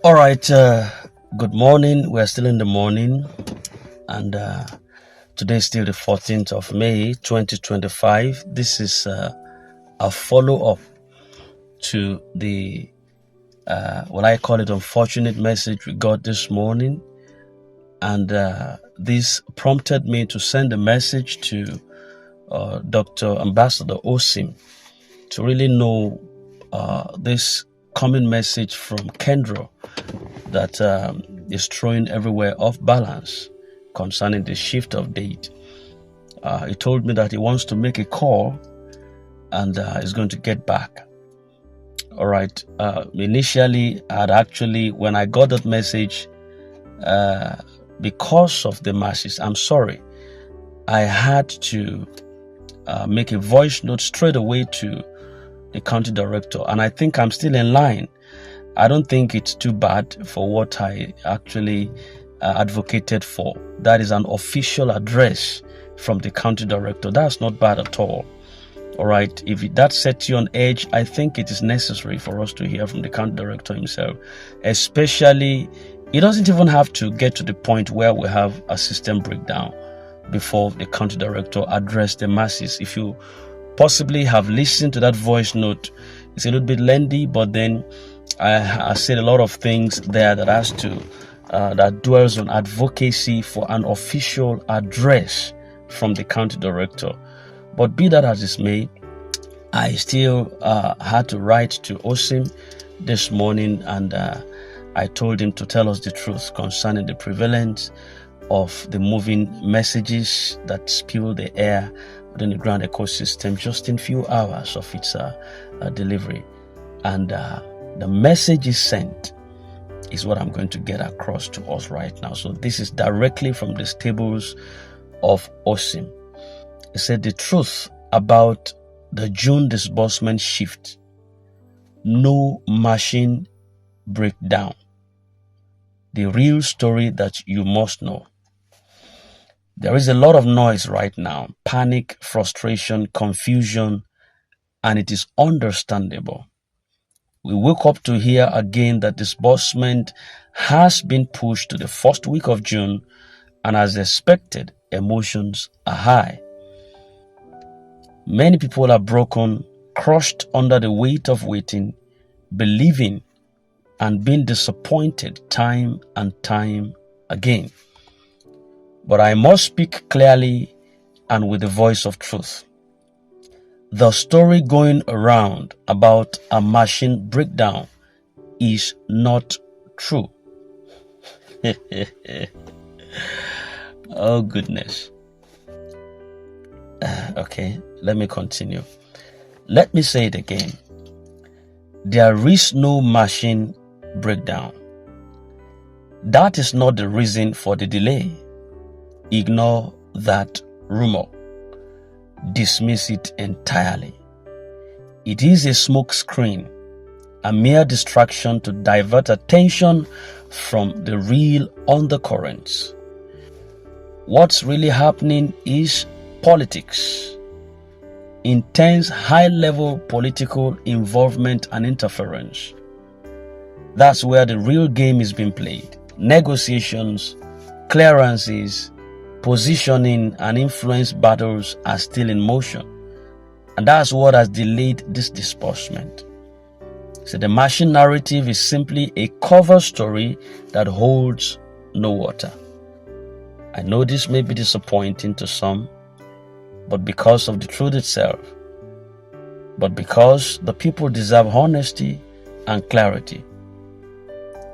All right. Good morning. We're still in the morning, and today is still the 14th of May, 2025. This is a follow-up to the what I call it unfortunate message we got this morning, and this prompted me to send a message to Dr. Ambassador Osim to really know this coming message from Kendra that is throwing everywhere off balance concerning the shift of date. He told me that he wants to make a call and is going to get back. All right. Initially, when I got that message, because of the masses, I'm sorry, I had to make a voice note straight away to the county director, and I think I'm still in line. I don't think it's too bad for what I actually advocated for. That is an official address from the county director. That's not bad at all. All right. If that sets you on edge, I think it is necessary for us to hear from the county director himself. Especially, it doesn't even have to get to the point where we have a system breakdown before the county director address the masses. If you possibly have listened to that voice note, it's a little bit lengthy, but then I said a lot of things there that has to that dwells on advocacy for an official address from the county director. But be that as it may, I still had to write to Osim this morning, and I told him to tell us the truth concerning the prevalence of the moving messages that spill the air within the ground ecosystem just in few hours of its delivery. And the message is sent is what I'm going to get across to us right now. So this is directly from the stables of Osim. It said the truth about the June disbursement shift. No machine breakdown. The real story that you must know. There is a lot of noise right now. Panic, frustration, confusion, and it is understandable. We woke up to hear again that disbursement has been pushed to the first week of June, and as expected, emotions are high. Many people are broken, crushed under the weight of waiting, believing and being disappointed time and time again. But I must speak clearly and with the voice of truth. The story going around about a machine breakdown is not true. Oh, goodness. Okay, let me continue. Let me say it again. There is no machine breakdown. That is not the reason for the delay. Ignore that rumor. Dismiss it entirely. It is a smokescreen, a mere distraction to divert attention from the real undercurrents. What's really happening is politics. Intense high-level political involvement and interference. That's where the real game is being played. Negotiations, clearances, positioning and influence battles are still in motion. And that's what has delayed this disbursement. So the machine narrative is simply a cover story that holds no water. I know this may be disappointing to some, but because of the truth itself, but because the people deserve honesty and clarity.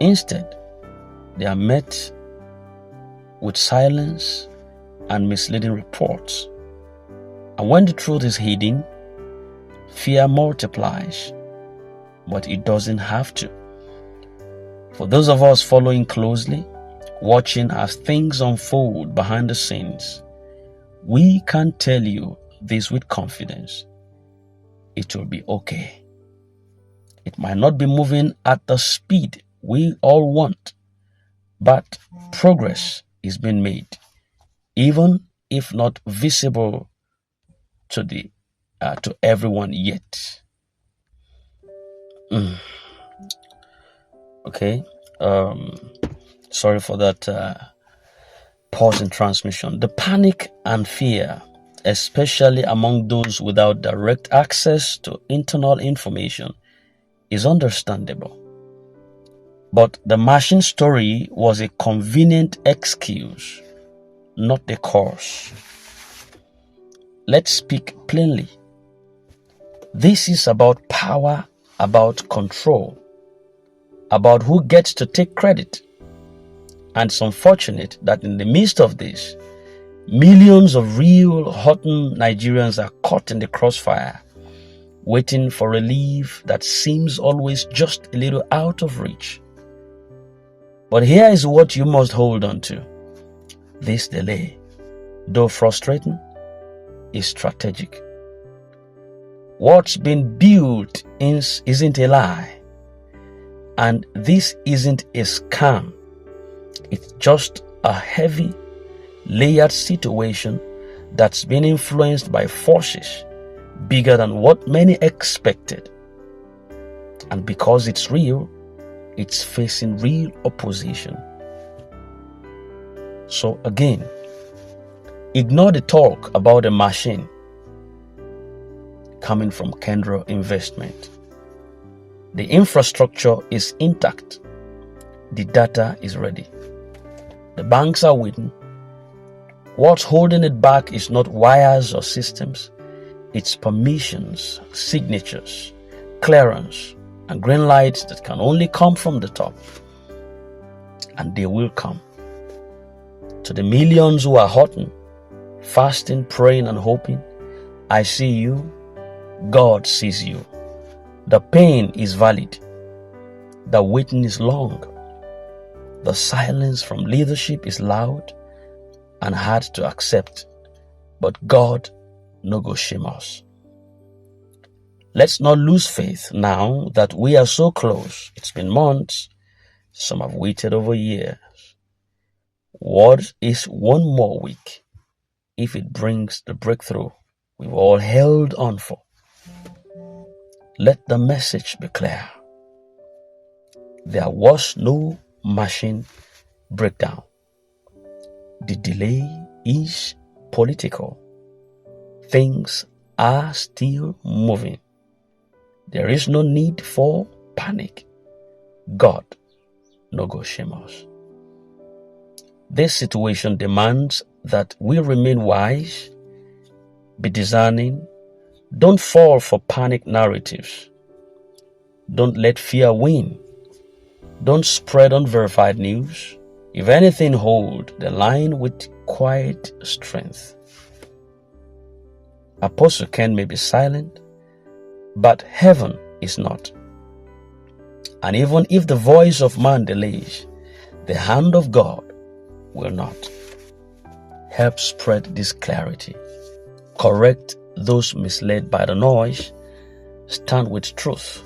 Instead, they are met with silence and misleading reports. And when the truth is hidden, fear multiplies, but it doesn't have to. For those of us following closely, watching as things unfold behind the scenes, we can tell you this with confidence. It will be okay. It might not be moving at the speed we all want, but progress is being made, even if not visible to everyone yet. Okay. Sorry for that pause in transmission. The panic and fear, especially among those without direct access to internal information, is understandable. But the machine story was a convenient excuse, not the cause. Let's speak plainly. This is about power, about control, about who gets to take credit. And it's unfortunate that in the midst of this, millions of real hurting Nigerians are caught in the crossfire, waiting for relief that seems always just a little out of reach. But here is what you must hold on to. This delay, though frustrating, is strategic. What's been built isn't a lie, and this isn't a scam. It's just a heavy, layered situation that's been influenced by forces bigger than what many expected. And because it's real, it's facing real opposition. So again, ignore the talk about a machine coming from Kendra Investment. The infrastructure is intact. The data is ready. The banks are waiting. What's holding it back is not wires or systems. It's permissions, signatures, clearance, and green lights that can only come from the top. And they will come. To the millions who are hurting, fasting, praying, and hoping, I see you. God sees you. The pain is valid. The waiting is long. The silence from leadership is loud and hard to accept. But God no go shame us. Let's not lose faith now that we are so close. It's been months. Some have waited over years. What is one more week if it brings the breakthrough we've all held on for? Let the message be clear. There was no machine breakdown. The delay is political. Things are still moving. There is no need for panic. God no go shame us. This situation demands that we remain wise, be discerning. Don't fall for panic narratives. Don't let fear win. Don't spread unverified news. If anything, hold the line with quiet strength. Apostle Ken may be silent, but heaven is not. And even if the voice of man delays, the hand of God will not. Help spread this clarity. Correct those misled by the noise. Stand with truth.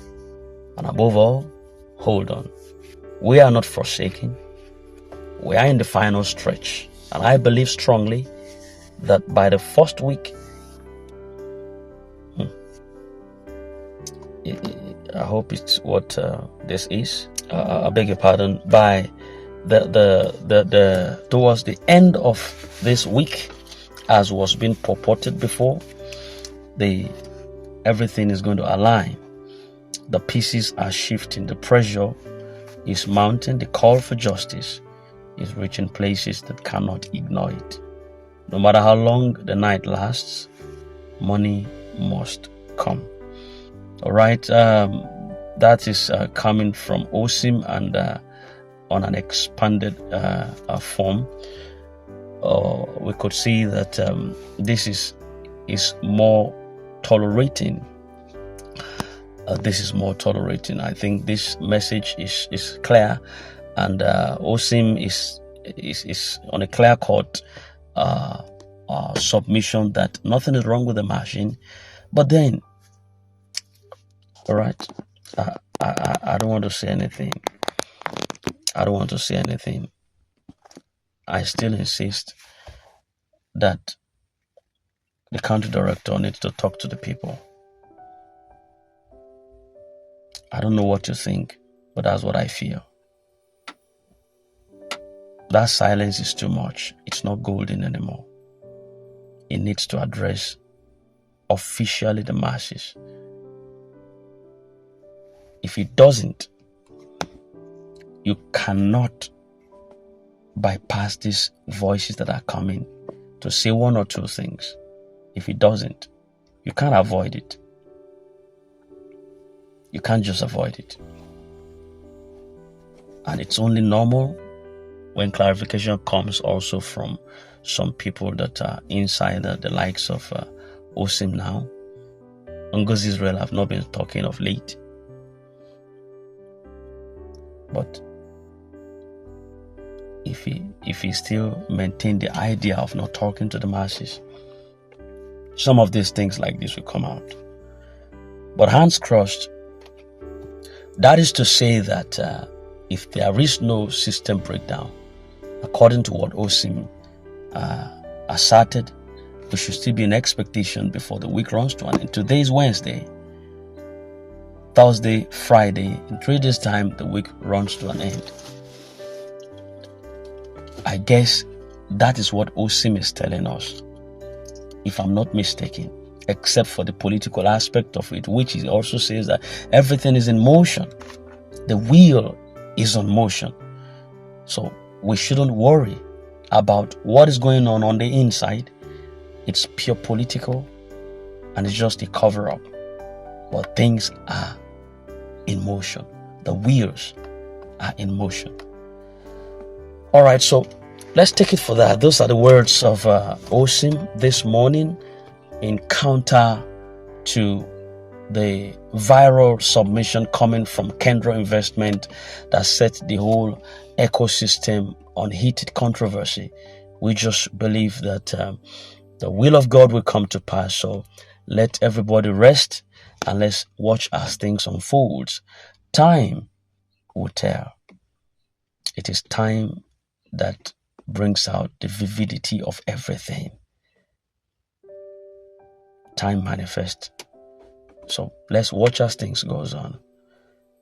And above all, hold on. We are not forsaken. We are in the final stretch. And I believe strongly that by the first week, I hope it's what this is. I beg your pardon. By the towards the end of this week, as was being purported before, everything is going to align. The pieces are shifting. The pressure is mounting. The call for justice is reaching places that cannot ignore it. No matter how long the night lasts, money must come. All right, that is coming from Osim and on an expanded form. We could see that this is more tolerating. This is more tolerating. I think this message is clear, and Osim is on a clear cut submission that nothing is wrong with the machine. But then, all right, I don't want to say anything. I don't want to say anything. I still insist that the country director needs to talk to the people. I don't know what you think, but that's what I feel. that silence is too much. It's not golden anymore. It needs to address officially the masses. If it doesn't, you cannot bypass these voices that are coming to say one or two things. If it doesn't, you can't avoid it. You can't just avoid it. And it's only normal when clarification comes also from some people that are inside the likes of Osim now. Ngozi Israel have not been talking of late. But if he still maintain the idea of not talking to the masses, some of these things like this will come out. But hands crossed, that is to say that if there is no system breakdown, according to what Osim asserted, we should still be in expectation before the week runs to an end. Today is Wednesday, Thursday, Friday. In 3 days' time, the week runs to an end. I guess that is what Osim is telling us, if I'm not mistaken, except for the political aspect of it, which he also says that everything is in motion. The wheel is on motion. So we shouldn't worry about what is going on the inside. It's pure political and it's just a cover-up. But things are in motion. The wheels are in motion. All right, so let's take it for that. Those are the words of Osim this morning, in counter to the viral submission coming from Kendra Investment that set the whole ecosystem on heated controversy. We just believe that the will of God will come to pass. So let everybody rest and let's watch as things unfold. Time will tell. It is time that brings out the vividity of everything. Time manifests. So let's watch as things goes on.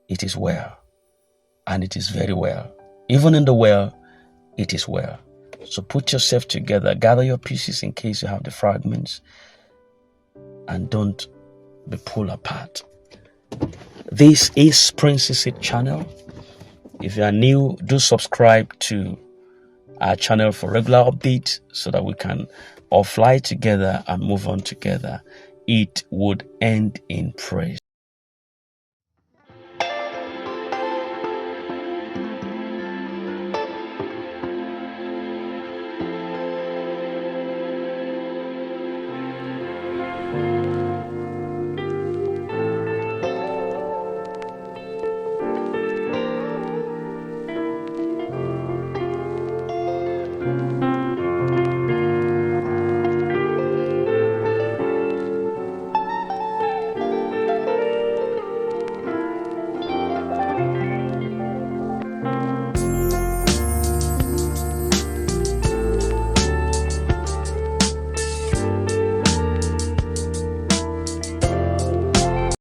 It is well, and it is very well. Even in the well, it is well. So put yourself together, gather your pieces in case you have the fragments, and don't be pulled apart. This is Prince's Seed channel. If you are new, do subscribe to our channel for regular updates so that we can all fly together and move on together. It would end in praise.